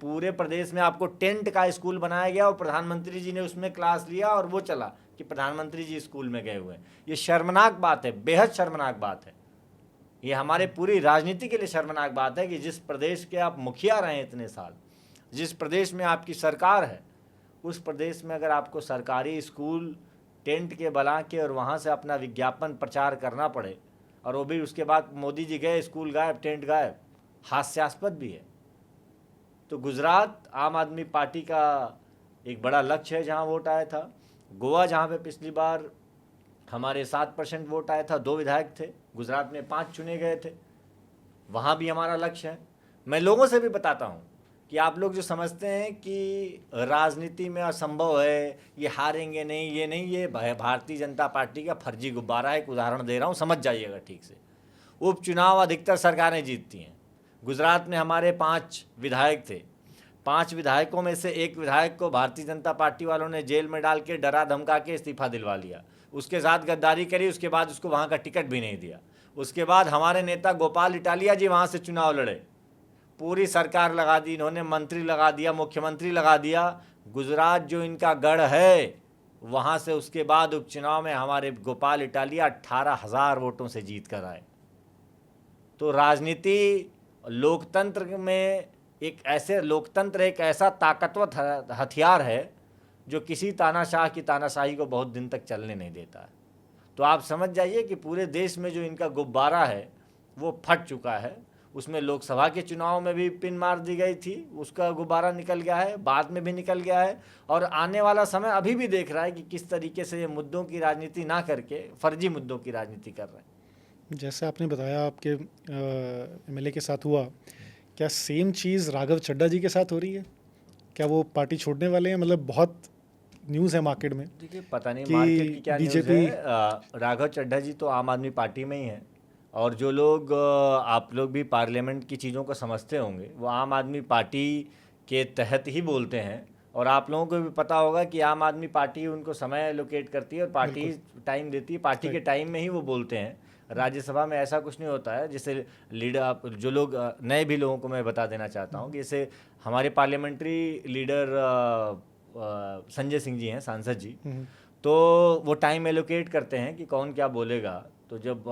पूरे प्रदेश में आपको टेंट का स्कूल बनाया गया और प्रधानमंत्री जी ने उसमें क्लास लिया और वो चला कि प्रधानमंत्री जी स्कूल में गए हुए हैं। ये शर्मनाक बात है, बेहद शर्मनाक बात है। ये हमारे पूरी राजनीति के लिए शर्मनाक बात है कि जिस प्रदेश के आप मुखिया रहे इतने साल, जिस प्रदेश में आपकी सरकार है, उस प्रदेश में अगर आपको सरकारी स्कूल टेंट के बना के और वहाँ से अपना विज्ञापन प्रचार करना पड़े, और वो भी उसके बाद मोदी जी गए, स्कूल गायब, टेंट गायब, हास्यास्पद भी है। तो गुजरात आम आदमी पार्टी का एक बड़ा लक्ष्य है जहाँ वोट आया था। गोवा जहाँ पे पिछली बार हमारे 7% वोट आया था, 2 विधायक थे, गुजरात में 5 चुने गए थे, वहाँ भी हमारा लक्ष्य है। मैं लोगों से भी बताता हूँ कि आप लोग जो समझते हैं कि राजनीति में असंभव है, ये हारेंगे नहीं, ये नहीं, ये भारतीय जनता पार्टी का फर्जी गुब्बारा है। एक उदाहरण दे रहा हूँ, समझ जाइएगा ठीक से। उपचुनाव अधिकतर सरकारें जीतती हैं। गुजरात में हमारे 5 विधायक थे, 5 विधायकों में से एक विधायक को भारतीय जनता पार्टी वालों ने जेल में डाल के डरा धमका के इस्तीफा दिलवा लिया, उसके साथ गद्दारी करी, उसके बाद उसको वहाँ का टिकट भी नहीं दिया। उसके बाद हमारे नेता गोपाल इटालिया जी वहाँ से चुनाव लड़े, पूरी सरकार लगा दी इन्होंने, मंत्री लगा दिया, मुख्यमंत्री लगा दिया। गुजरात जो इनका गढ़ है वहाँ से उसके बाद उपचुनाव में हमारे गोपाल इटालिया 18,000 वोटों से जीत कर आए। तो राजनीति लोकतंत्र में लोकतंत्र एक ऐसा ताकतवर हथियार है जो किसी तानाशाह की तानाशाही को बहुत दिन तक चलने नहीं देता है। तो आप समझ जाइए कि पूरे देश में जो इनका गुब्बारा है वो फट चुका है। उसमें लोकसभा के चुनाव में भी पिन मार दी गई थी, उसका गुब्बारा निकल गया है, बाद में भी निकल गया है, और आने वाला समय अभी भी देख रहा है कि किस तरीके से ये मुद्दों की राजनीति ना करके फर्जी मुद्दों की राजनीति कर रहे हैं। जैसे आपने बताया आपके एमएलए के साथ हुआ, क्या सेम चीज़ राघव चड्ढा जी के साथ हो रही है? क्या वो पार्टी छोड़ने वाले हैं? मतलब बहुत न्यूज़ है मार्केट में। देखिए, पता नहीं कि मार्केट की क्या न्यूज़ बीजेपी है। राघव चड्ढा जी तो आम आदमी पार्टी में ही है, और जो लोग आप लोग भी पार्लियामेंट की चीज़ों को समझते होंगे, वो आम आदमी पार्टी के तहत ही बोलते हैं। और आप लोगों को भी पता होगा कि आम आदमी पार्टी उनको समय एलोकेट करती है और पार्टी टाइम देती है, पार्टी के टाइम में ही वो बोलते हैं। राज्यसभा में ऐसा कुछ नहीं होता है। जैसे लीडर, जो लोग नए भी लोगों को मैं बता देना चाहता हूँ कि जैसे हमारे पार्लियामेंट्री लीडर संजय सिंह जी हैं, सांसद जी, तो वो टाइम एलोकेट करते हैं कि कौन क्या बोलेगा। तो जब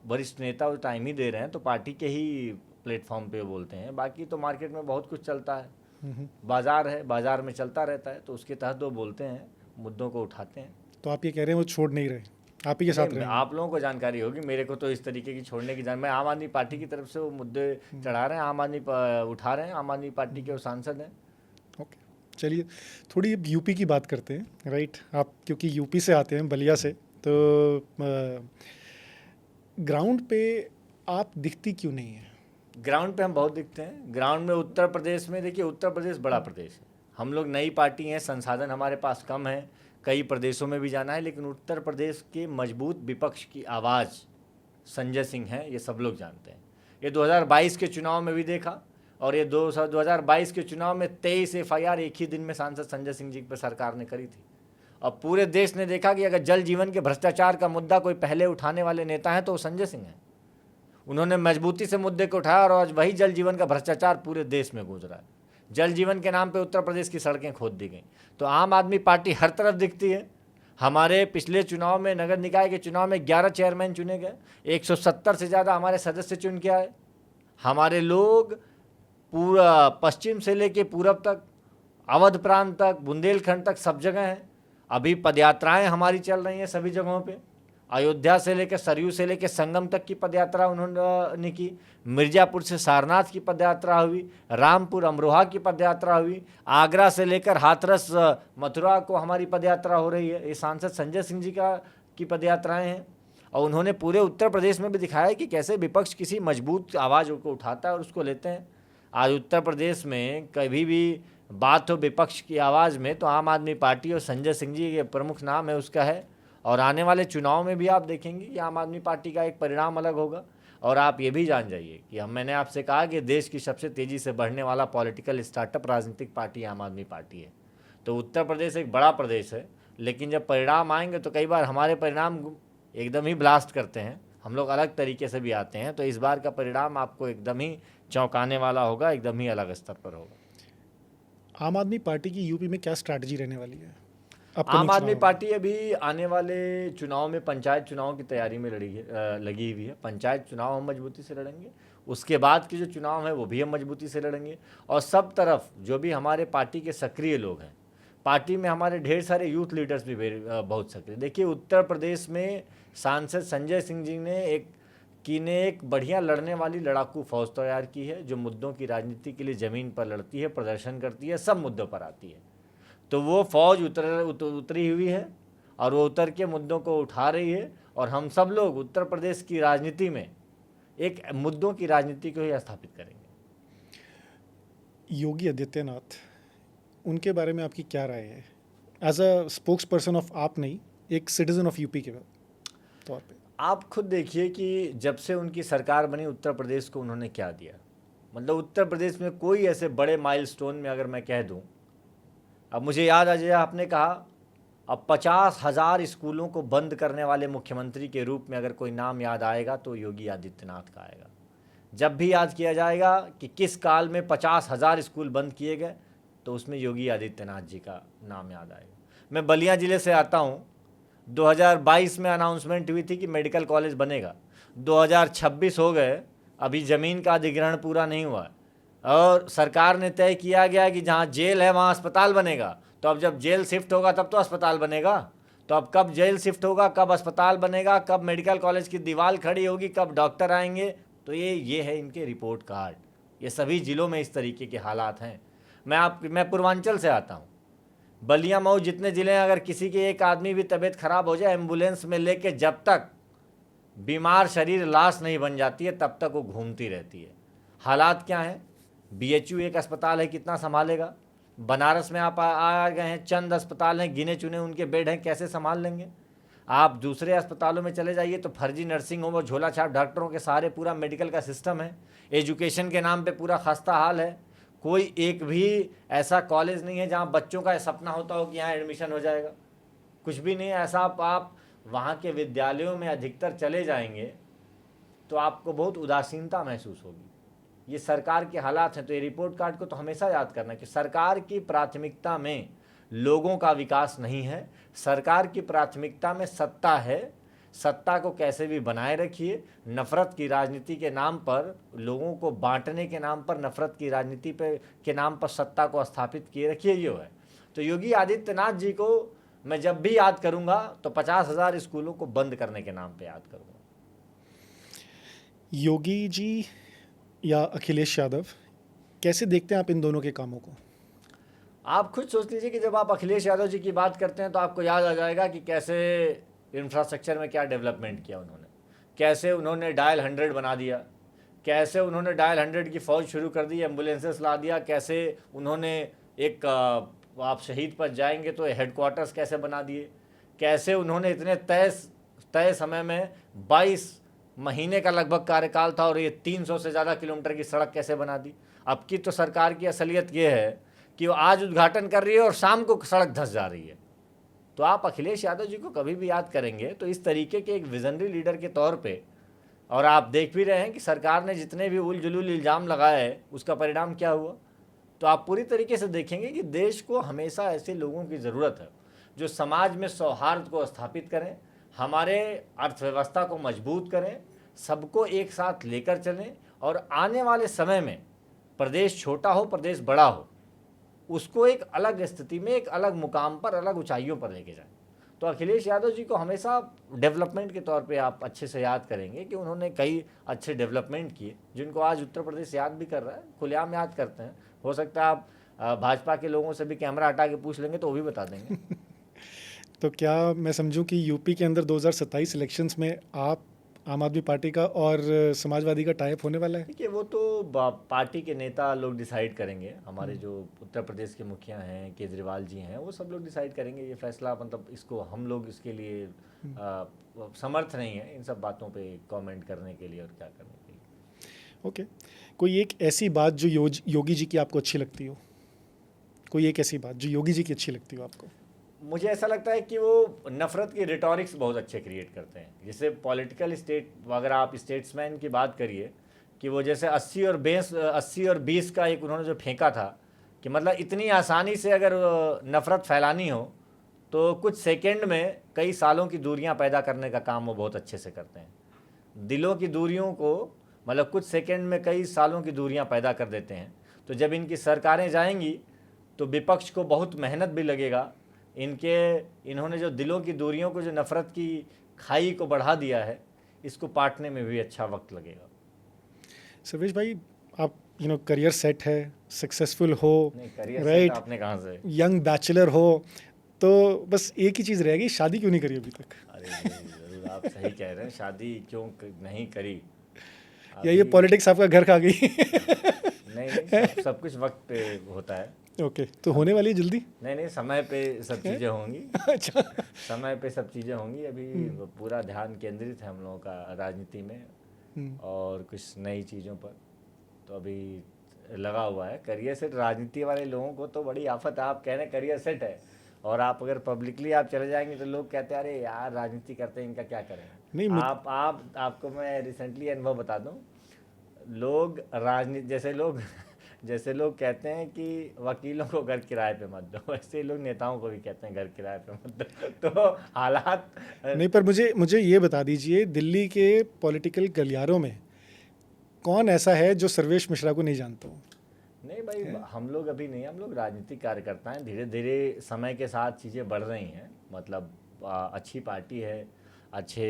वरिष्ठ नेता वो टाइम ही दे रहे हैं तो पार्टी के ही प्लेटफॉर्म पे बोलते हैं। बाकी तो मार्केट में बहुत कुछ चलता है, बाजार है, बाजार में चलता रहता है, तो उसके तहत वो बोलते हैं, मुद्दों को उठाते हैं। तो आप ये कह रहे हैं वो छोड़ नहीं रहे, आप ही के साथ रहे? आप लोगों को जानकारी होगी, मेरे को तो इस तरीके की छोड़ने की मैं आम आदमी पार्टी की तरफ से वो मुद्दे चढ़ा रहे हैं, आम आदमी उठा रहे हैं, आम आदमी पार्टी के वो सांसद हैं। ओके, चलिए थोड़ी यूपी की बात करते हैं। राइट, आप क्योंकि यूपी से आते हैं, बलिया से, तो ग्राउंड पे आप दिखती क्यों नहीं है? ग्राउंड पे हम बहुत दिखते हैं। ग्राउंड में उत्तर प्रदेश में, देखिए उत्तर प्रदेश बड़ा प्रदेश है, हम लोग नई पार्टी हैं, संसाधन हमारे पास कम है, कई प्रदेशों में भी जाना है, लेकिन उत्तर प्रदेश के मजबूत विपक्ष की आवाज़ संजय सिंह है, ये सब लोग जानते हैं। ये 2022 के चुनाव में भी देखा, और ये 2022 के चुनाव में 23 FIR एक ही दिन में सांसद संजय सिंह जी पर सरकार ने करी थी। अब पूरे देश ने देखा कि अगर जल जीवन के भ्रष्टाचार का मुद्दा कोई पहले उठाने वाले नेता हैं तो वो संजय सिंह हैं। उन्होंने मजबूती से मुद्दे को उठाया और आज वही जल जीवन का भ्रष्टाचार पूरे देश में गूंज रहा है। जल जीवन के नाम पे उत्तर प्रदेश की सड़कें खोद दी गई। तो आम आदमी पार्टी हर तरफ दिखती है। हमारे पिछले चुनाव में, नगर निकाय के चुनाव में 11 चेयरमैन चुने गए, 170 से ज़्यादा हमारे सदस्य चुन के आए। हमारे लोग पूरा पश्चिम से लेके पूरब तक, अवध प्रांत तक, बुंदेलखंड तक, सब जगह हैं। अभी पदयात्राएं हमारी चल रही हैं सभी जगहों पे। अयोध्या से लेकर सरयू से लेकर संगम तक की पदयात्रा उन्होंने की, मिर्ज़ापुर से सारनाथ की पदयात्रा हुई, रामपुर अमरोहा की पदयात्रा हुई, आगरा से लेकर हाथरस मथुरा को हमारी पदयात्रा हो रही है। ये सांसद संजय सिंह जी की पदयात्राएं हैं। और उन्होंने पूरे उत्तर प्रदेश में भी दिखाया कि कैसे विपक्ष किसी मजबूत आवाज़ को उठाता है और उसको लेते हैं। आज उत्तर प्रदेश में कभी भी बात हो विपक्ष की आवाज़ में तो आम आदमी पार्टी और संजय सिंह जी के प्रमुख नाम है उसका है। और आने वाले चुनाव में भी आप देखेंगे कि आम आदमी पार्टी का एक परिणाम अलग होगा। और आप ये भी जान जाइए कि मैंने आपसे कहा कि देश की सबसे तेज़ी से बढ़ने वाला पॉलिटिकल स्टार्टअप राजनीतिक पार्टी आम आदमी पार्टी है। तो उत्तर प्रदेश एक बड़ा प्रदेश है, लेकिन जब परिणाम आएंगे तो कई बार हमारे परिणाम एकदम ही ब्लास्ट करते हैं, हम लोग अलग तरीके से भी आते हैं। तो इस बार का परिणाम आपको एकदम ही चौंकाने वाला होगा, एकदम ही अलग स्तर पर होगा। आम आदमी पार्टी की यूपी में क्या स्ट्रैटेजी रहने वाली है upcoming आम आदमी चुनाव में? पार्टी अभी आने वाले चुनाव में पंचायत चुनाव की तैयारी में लगी हुई है। पंचायत चुनाव हम मजबूती से लड़ेंगे, उसके बाद के जो चुनाव है वो भी हम मजबूती से लड़ेंगे। और सब तरफ जो भी हमारे पार्टी के सक्रिय लोग हैं, पार्टी में हमारे ढेर सारे यूथ लीडर्स भी बहुत सक्रिय। देखिए, उत्तर प्रदेश में सांसद संजय सिंह जी ने एक बढ़िया लड़ने वाली लड़ाकू फौज तैयार की है, जो मुद्दों की राजनीति के लिए ज़मीन पर लड़ती है, प्रदर्शन करती है, सब मुद्दों पर आती है। तो वो फौज उतरी हुई है और वो उतर के मुद्दों को उठा रही है। और हम सब लोग उत्तर प्रदेश की राजनीति में एक मुद्दों की राजनीति को ही स्थापित करेंगे। योगी आदित्यनाथ, उनके बारे में आपकी क्या राय है as a spokesperson of AAP, नहीं एक सिटीजन ऑफ यूपी के तौर पे? आप खुद देखिए कि जब से उनकी सरकार बनी, उत्तर प्रदेश को उन्होंने क्या दिया। मतलब उत्तर प्रदेश में कोई ऐसे बड़े माइलस्टोन में अगर मैं कह दूं, अब मुझे याद आ जाए, आपने कहा अब 50,000 स्कूलों को बंद करने वाले मुख्यमंत्री के रूप में अगर कोई नाम याद आएगा तो योगी आदित्यनाथ का आएगा। जब भी याद किया जाएगा कि किस काल में 50,000 स्कूल बंद किए गए, तो उसमें योगी आदित्यनाथ जी का नाम याद आएगा। मैं बलिया ज़िले से आता हूँ। 2022 में अनाउंसमेंट हुई थी कि मेडिकल कॉलेज बनेगा, 2026 हो गए, अभी ज़मीन का अधिग्रहण पूरा नहीं हुआ है। और सरकार ने तय किया गया कि जहाँ जेल है वहाँ अस्पताल बनेगा। तो अब जब जेल शिफ्ट होगा तब तो अस्पताल बनेगा। तो अब कब जेल शिफ्ट होगा, कब अस्पताल बनेगा, कब मेडिकल कॉलेज की दीवार खड़ी होगी, कब डॉक्टर आएंगे? तो ये है इनके रिपोर्ट कार्ड। ये सभी ज़िलों में इस तरीके के हालात हैं। मैं पूर्वांचल से आता हूँ। बलिया मऊ जितने ज़िले हैं, अगर किसी के एक आदमी भी तबीयत खराब हो जाए, एम्बुलेंस में लेके जब तक बीमार शरीर लाश नहीं बन जाती है तब तक वो घूमती रहती है। हालात क्या हैं? बीएचयू एक अस्पताल है, कितना संभालेगा? बनारस में आप आ गए हैं, चंद अस्पताल हैं, गिने चुने उनके बेड हैं, कैसे संभाल लेंगे? आप दूसरे अस्पतालों में चले जाइए तो फर्जी नर्सिंग होम और झोला छाप डॉक्टरों के सहारे पूरा मेडिकल का सिस्टम है। एजुकेशन के नाम पे पूरा खस्ता हाल है। कोई एक भी ऐसा कॉलेज नहीं है जहाँ बच्चों का सपना होता हो कि यहाँ एडमिशन हो जाएगा। कुछ भी नहीं है ऐसा। आप वहाँ के विद्यालयों में अधिकतर चले जाएंगे तो आपको बहुत उदासीनता महसूस होगी। ये सरकार के हालात हैं। तो ये रिपोर्ट कार्ड को तो हमेशा याद करना कि सरकार की प्राथमिकता में लोगों का विकास नहीं है, सरकार की प्राथमिकता में सत्ता है। सत्ता को कैसे भी बनाए रखिए। नफ़रत की राजनीति के नाम पर, लोगों को बांटने के नाम पर, नफ़रत की राजनीति के नाम पर सत्ता को स्थापित किए रखिए, ये है। तो योगी आदित्यनाथ जी को मैं जब भी याद करूंगा तो 50,000 स्कूलों को बंद करने के नाम पे याद करूंगा। योगी जी या अखिलेश यादव, कैसे देखते हैं आप इन दोनों के कामों को? आप खुद सोच लीजिए कि जब आप अखिलेश यादव जी की बात करते हैं तो आपको याद आ जाएगा कि कैसे इंफ्रास्ट्रक्चर में क्या डेवलपमेंट किया उन्होंने, कैसे उन्होंने डायल 100 बना दिया, कैसे उन्होंने डायल 100 की फ़ौज शुरू कर दी, एम्बुलेंसेस ला दिया, कैसे उन्होंने एक आप शहीद पर जाएंगे तो हेडक्वार्टर्स कैसे बना दिए, कैसे उन्होंने इतने तय समय में 22 महीने का लगभग कार्यकाल था और ये 300 से ज़्यादा किलोमीटर की सड़क कैसे बना दी। अब की तो सरकार की असलियत ये है कि वो आज उद्घाटन कर रही है और शाम को सड़क धंस जा रही है। तो आप अखिलेश यादव जी को कभी भी याद करेंगे तो इस तरीके के एक विजनरी लीडर के तौर पे। और आप देख भी रहे हैं कि सरकार ने जितने भी उल जुलूल इल्ज़ाम लगाए उसका परिणाम क्या हुआ। तो आप पूरी तरीके से देखेंगे कि देश को हमेशा ऐसे लोगों की ज़रूरत है जो समाज में सौहार्द को स्थापित करें, हमारे अर्थव्यवस्था को मजबूत करें, सबको एक साथ लेकर चलें और आने वाले समय में प्रदेश छोटा हो प्रदेश बड़ा हो, उसको एक अलग स्थिति में, एक अलग मुकाम पर, अलग ऊंचाइयों पर लेके जाएं। तो अखिलेश यादव जी को हमेशा डेवलपमेंट के तौर पे आप अच्छे से याद करेंगे कि उन्होंने कई अच्छे डेवलपमेंट किए जिनको आज उत्तर प्रदेश याद भी कर रहा है, खुलेआम याद करते हैं। हो सकता है आप भाजपा के लोगों से भी कैमरा हटा के पूछ लेंगे तो वो भी बता देंगे। तो क्या मैं समझूं कि यूपी के अंदर 2027 इलेक्शंस में आप आम आदमी पार्टी का और समाजवादी का टाइप होने वाला है? देखिए, वो तो पार्टी के नेता लोग डिसाइड करेंगे। हमारे जो उत्तर प्रदेश के मुखिया हैं, केजरीवाल जी हैं, वो सब लोग डिसाइड करेंगे ये फैसला। मतलब इसको हम लोग इसके लिए समर्थ नहीं है इन सब बातों पे कमेंट करने के लिए और क्या करने के लिए। ओके, कोई एक ऐसी बात जो योगी जी की आपको अच्छी लगती हो? कोई एक ऐसी बात जो योगी जी की अच्छी लगती हो आपको? मुझे ऐसा लगता है कि वो नफ़रत की रिटॉरिक्स बहुत अच्छे क्रिएट करते हैं। जैसे पॉलिटिकल स्टेट, अगर आप स्टेट्समैन की बात करिए कि वो जैसे 80 और 20 का एक उन्होंने जो फेंका था कि मतलब इतनी आसानी से अगर नफ़रत फैलानी हो तो कुछ सेकंड में कई सालों की दूरियां पैदा करने का काम वो बहुत अच्छे से करते हैं। दिलों की दूरियों को मतलब कुछ सेकंड में कई सालों की दूरियां पैदा कर देते हैं। तो जब इनकी सरकारें जाएंगी तो विपक्ष को बहुत मेहनत भी लगेगा। इन्होंने जो दिलों की दूरियों को, जो नफ़रत की खाई को बढ़ा दिया है, इसको पाटने में भी अच्छा वक्त लगेगा। सर्वेश भाई, आप करियर सेट है, सक्सेसफुल हो, नहीं, करियर राइट, सेट आपने कहाँ से? यंग बैचलर हो, तो बस एक ही चीज़ रहेगी, शादी क्यों नहीं करी अभी तक? अरे जरूर, आप सही कह रहे हैं, शादी क्यों नहीं करी? या ये पॉलिटिक्स आपका घर खा गई? नहीं, सब कुछ वक्त पे होता है। ओके, तो होने वाली है जल्दी? नहीं, समय पे सब चीज़ें होंगी। अच्छा, समय पे सब चीज़ें होंगी। अभी पूरा ध्यान केंद्रित है हम लोगों का राजनीति में और कुछ नई चीज़ों पर, तो अभी लगा हुआ है। करियर सेट राजनीति वाले लोगों को तो बड़ी आफत है। आप कह रहे हैं करियर सेट है, और आप अगर पब्लिकली आप चले जाएंगे तो लोग कहते हैं अरे यार राजनीति करते हैं, इनका क्या करें। नहीं, आपको मैं रिसेंटली अनुभव बता दूं, लोग राजनीति जैसे लोग कहते हैं कि वकीलों को घर किराए पे मत दो, वैसे लोग नेताओं को भी कहते हैं घर किराए पे मत दो। तो हालात नहीं, पर मुझे ये बता दीजिए, दिल्ली के पॉलिटिकल गलियारों में कौन ऐसा है जो सर्वेश मिश्रा को नहीं जानता हो? नहीं भाई, हम लोग अभी नहीं, हम लोग राजनीतिक कार्यकर्ता हैं। धीरे धीरे समय के साथ चीज़ें बढ़ रही हैं। मतलब अच्छी पार्टी है, अच्छे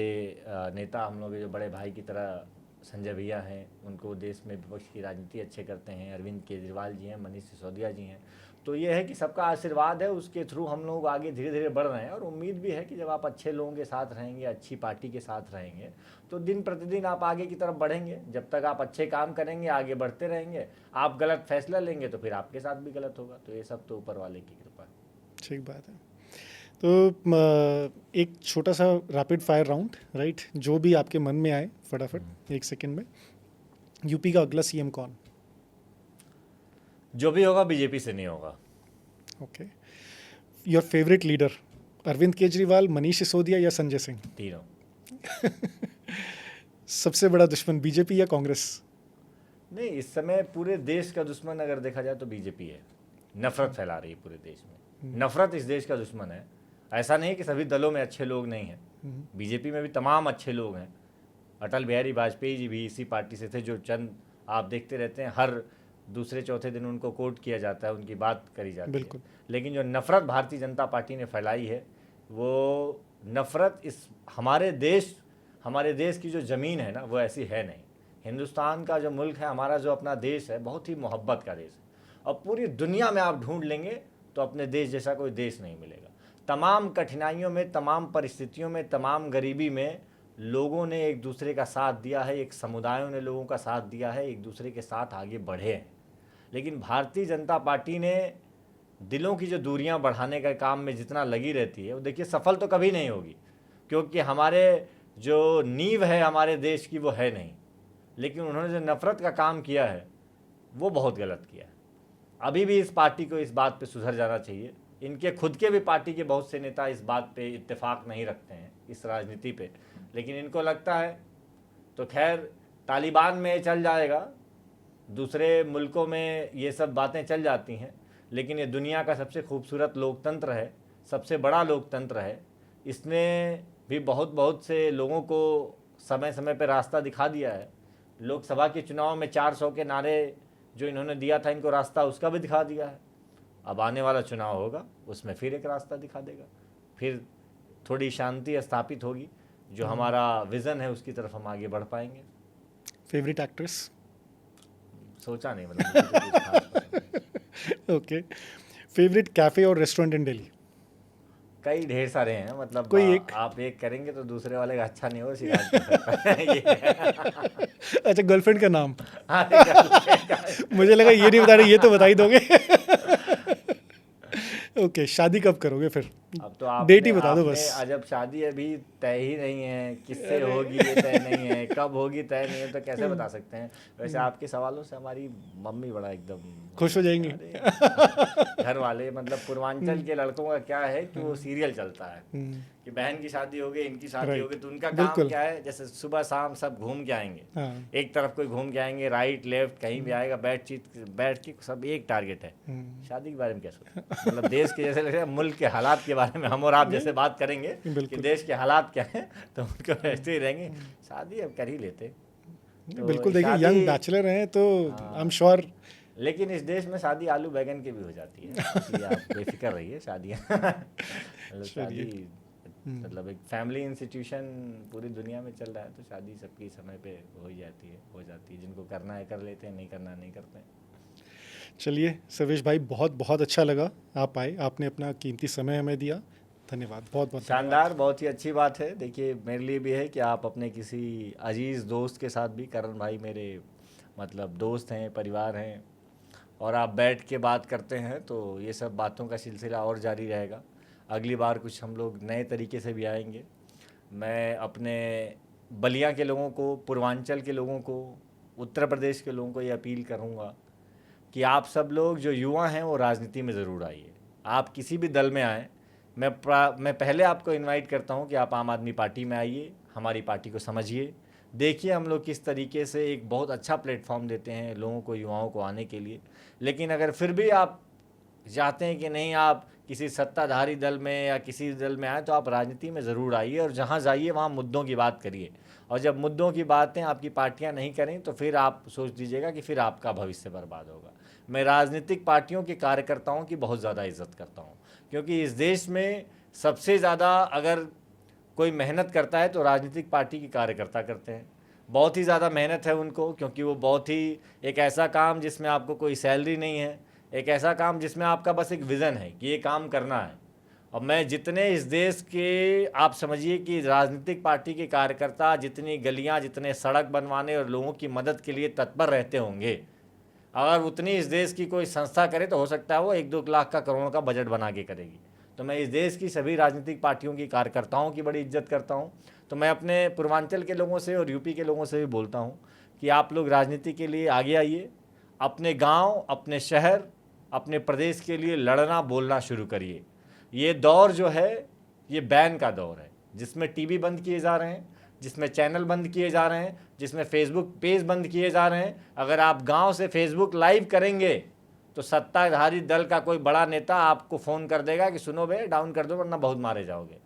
नेता हम लोग जो बड़े भाई की तरह संजय भैया हैं, उनको देश में विपक्ष की राजनीति अच्छे करते हैं। अरविंद केजरीवाल जी हैं, मनीष सिसोदिया जी हैं। तो ये है कि सबका आशीर्वाद है, उसके थ्रू हम लोग आगे धीरे धीरे बढ़ रहे हैं। और उम्मीद भी है कि जब आप अच्छे लोगों के साथ रहेंगे, अच्छी पार्टी के साथ रहेंगे, तो दिन प्रतिदिन आप आगे की तरफ बढ़ेंगे। जब तक आप अच्छे काम करेंगे, आगे बढ़ते रहेंगे। आप गलत फैसला लेंगे तो फिर आपके साथ भी गलत होगा। तो ये सब तो ऊपर वाले की कृपा है। ठीक बात है। तो एक छोटा सा रैपिड फायर राउंड, राइट, जो भी आपके मन में आए फटाफट 1 सेकंड में। यूपी का अगला सीएम कौन? जो भी होगा बीजेपी से नहीं होगा। Okay. Your favourite leader, Arvind Kejriwal, Manish Sisodia या संजय सिंह? तीनों। सबसे बड़ा दुश्मन बीजेपी या कांग्रेस? नहीं, इस समय पूरे देश का दुश्मन अगर देखा जाए तो बीजेपी है। नफरत फैला रही है पूरे देश में। नफरत इस देश का दुश्मन है। ऐसा नहीं कि सभी दलों में अच्छे लोग नहीं हैं। बीजेपी में भी तमाम अच्छे लोग हैं। अटल बिहारी वाजपेयी जी भी इसी पार्टी से थे, जो चंद आप देखते रहते हैं, हर दूसरे चौथे दिन उनको कोट किया जाता है, उनकी बात करी जाती है। लेकिन जो नफरत भारतीय जनता पार्टी ने फैलाई है, वो नफरत इस हमारे देश की जो ज़मीन है ना, वो ऐसी है नहीं। हिंदुस्तान का जो मुल्क है, हमारा जो अपना देश है, बहुत ही मोहब्बत का देश है। और पूरी दुनिया में आप ढूंढ लेंगे तो अपने देश जैसा कोई देश नहीं मिलेगा। तमाम कठिनाइयों में, तमाम परिस्थितियों में, तमाम गरीबी में लोगों ने एक दूसरे का साथ दिया है, एक समुदायों ने लोगों का साथ दिया है, एक दूसरे के साथ आगे बढ़े हैं। लेकिन भारतीय जनता पार्टी ने दिलों की जो दूरियां बढ़ाने का काम में जितना लगी रहती है, वो देखिए सफल तो कभी नहीं होगी, क्योंकि हमारे जो नींव है हमारे देश की वो है नहीं। लेकिन उन्होंने जो नफ़रत का काम किया है वो बहुत गलत किया है। अभी भी इस पार्टी को इस बात पे सुधर जाना चाहिए। इनके खुद के भी पार्टी के बहुत से नेता इस बात पे इत्तेफाक नहीं रखते हैं, इस राजनीति पे। लेकिन इनको लगता है तो खैर तालिबान में चल जाएगा, दूसरे मुल्कों में ये सब बातें चल जाती हैं, लेकिन ये दुनिया का सबसे खूबसूरत लोकतंत्र है, सबसे बड़ा लोकतंत्र है। इसने भी बहुत से लोगों को समय समय पर रास्ता दिखा दिया है। लोकसभा के चुनाव में 400 के नारे जो इन्होंने दिया था इनको रास्ता, उसका भी दिखा दिया है। अब आने वाला चुनाव होगा, उसमें फिर एक रास्ता दिखा देगा, फिर थोड़ी शांति स्थापित होगी। जो हमारा विज़न है उसकी तरफ हम आगे बढ़ पाएंगे। Favourite actress? सोचा नहीं, मतलब। ओके। फेवरेट कैफ़े और रेस्टोरेंट इन दिल्ली? कई ढेर सारे हैं, मतलब कोई एक? आप एक करेंगे तो दूसरे वाले का अच्छा नहीं होगा, शिकायत कर सकता है। अच्छा, गर्लफ्रेंड का नाम? हाँ, मुझे लगा ये नहीं बता रहे, ये तो बता ही दोगे। ओके, शादी कब करोगे फिर? अब तो आप डेट ही बता दो बस। जब शादी अभी तय ही नहीं है, किससे होगी ये तय नहीं है, कब होगी तय नहीं है, तो कैसे बता सकते हैं। वैसे आपके सवालों से हमारी मम्मी बड़ा एकदम खुश हो जाएंगी। अरे, घर वाले मतलब पूर्वांचल के लड़कों का क्या है कि वो सीरियल चलता है कि बहन की शादी हो गई, इनकी शादी हो गई, तो उनका काम बिल्कुल। क्या है, जैसे सुबह शाम सब घूम के आएंगे, हाँ। एक तरफ कोई घूम के आएंगे, राइट लेफ्ट कहीं भी आएगा, बैठ के सब एक टारगेट है। शादी के बारे में क्या सोचते, मतलब देश के जैसे लग रहा है, मुल्क के हालात के बारे में हम और आप जैसे बात करेंगे कि देश के हालात क्या हैं, तो उनको ऐसे ही रहेंगे, शादी अब कर ही लेते। तो बिल्कुल, देखिए शादी- यंग बैचलर हैं तो आई एम श्योर। लेकिन इस देश में शादी आलू बैगन की भी हो जाती है, इसलिए आप बेफिक्र रहिए। शादियाँ मतलब शादी मतलब एक फैमिली इंस्टीट्यूशन पूरी दुनिया में चल रहा है, तो शादी सबकी समय पे हो ही जाती है। जिनको करना है कर लेते हैं, नहीं करना नहीं करते हैं। चलिए सर्वेश भाई, बहुत बहुत अच्छा लगा आप आए, आपने अपना कीमती समय हमें दिया, धन्यवाद, बहुत बहुत शानदार, बहुत ही अच्छी बात है। देखिए मेरे लिए भी है कि आप अपने किसी अजीज़ दोस्त के साथ भी, करण भाई मेरे मतलब दोस्त हैं, परिवार हैं, और आप बैठ के बात करते हैं, तो ये सब बातों का सिलसिला और जारी रहेगा। अगली बार कुछ हम लोग नए तरीके से भी आएंगे। मैं अपने बलिया के लोगों को, पूर्वांचल के लोगों को, उत्तर प्रदेश के लोगों को ये अपील करूँगा कि आप सब लोग जो युवा हैं वो राजनीति में ज़रूर आइए। आप किसी भी दल में आएँ, मैं पहले आपको इनवाइट करता हूँ कि आप आम आदमी पार्टी में आइए, हमारी पार्टी को समझिए, देखिए हम लोग किस तरीके से एक बहुत अच्छा प्लेटफॉर्म देते हैं लोगों को, युवाओं को आने के लिए। लेकिन अगर फिर भी आप चाहते हैं कि नहीं आप किसी सत्ताधारी दल में या किसी दल में आए, तो आप राजनीति में ज़रूर आइए, और जहाँ जाइए वहाँ मुद्दों की बात करिए। और जब मुद्दों की बातें आपकी पार्टियाँ नहीं करें, तो फिर आप सोच लीजिएगा कि फिर आपका भविष्य बर्बाद होगा। मैं राजनीतिक पार्टियों के कार्यकर्ताओं की बहुत ज़्यादा इज्जत करता हूँ, क्योंकि इस देश में सबसे ज़्यादा अगर कोई मेहनत करता है तो राजनीतिक पार्टी के कार्यकर्ता करते हैं। बहुत ही ज़्यादा मेहनत है उनको, क्योंकि वो बहुत ही एक ऐसा काम जिसमें आपको कोई सैलरी नहीं है, एक ऐसा काम जिसमें आपका बस एक विज़न है कि ये काम करना है। और मैं जितने इस देश के, आप समझिए कि राजनीतिक पार्टी के कार्यकर्ता जितनी गलियां, जितने सड़क बनवाने और लोगों की मदद के लिए तत्पर रहते होंगे, अगर उतनी इस देश की कोई संस्था करे तो हो सकता है वो 1-2 लाख का, करोड़ का बजट बना के करेगी। तो मैं इस देश की सभी राजनीतिक पार्टियों की कार्यकर्ताओं की बड़ी इज्जत करता हूँ। तो मैं अपने पूर्वांचल के लोगों से और यूपी के लोगों से भी बोलता हूँ कि आप लोग राजनीति के लिए आगे आइए, अपने गांव, अपने शहर, अपने प्रदेश के लिए लड़ना बोलना शुरू करिए। ये दौर जो है ये बैन का दौर है, जिसमें टीवी बंद किए जा रहे हैं, जिसमें चैनल बंद किए जा रहे हैं, जिसमें फेसबुक पेज बंद किए जा रहे हैं। अगर आप गांव से फेसबुक लाइव करेंगे तो सत्ताधारी दल का कोई बड़ा नेता आपको फ़ोन कर देगा कि सुनो बे, डाउन कर दो वरना बहुत मारे जाओगे।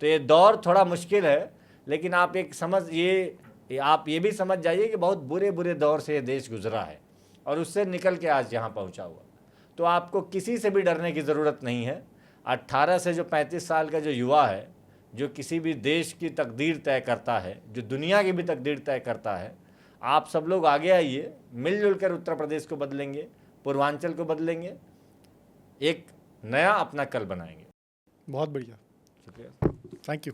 तो ये दौर थोड़ा मुश्किल है, लेकिन आप आप ये भी समझ जाइए कि बहुत बुरे बुरे दौर से ये देश गुजरा है और उससे निकल के आज यहाँ पहुँचा हुआ। तो आपको किसी से भी डरने की ज़रूरत नहीं है। 18 से जो 35 साल का जो युवा है, जो किसी भी देश की तकदीर तय करता है, जो दुनिया की भी तकदीर तय करता है, आप सब लोग आगे आइए, मिलजुल कर उत्तर प्रदेश को बदलेंगे, पूर्वांचल को बदलेंगे, एक नया अपना कल बनाएंगे। बहुत बढ़िया, शुक्रिया, थैंक यू।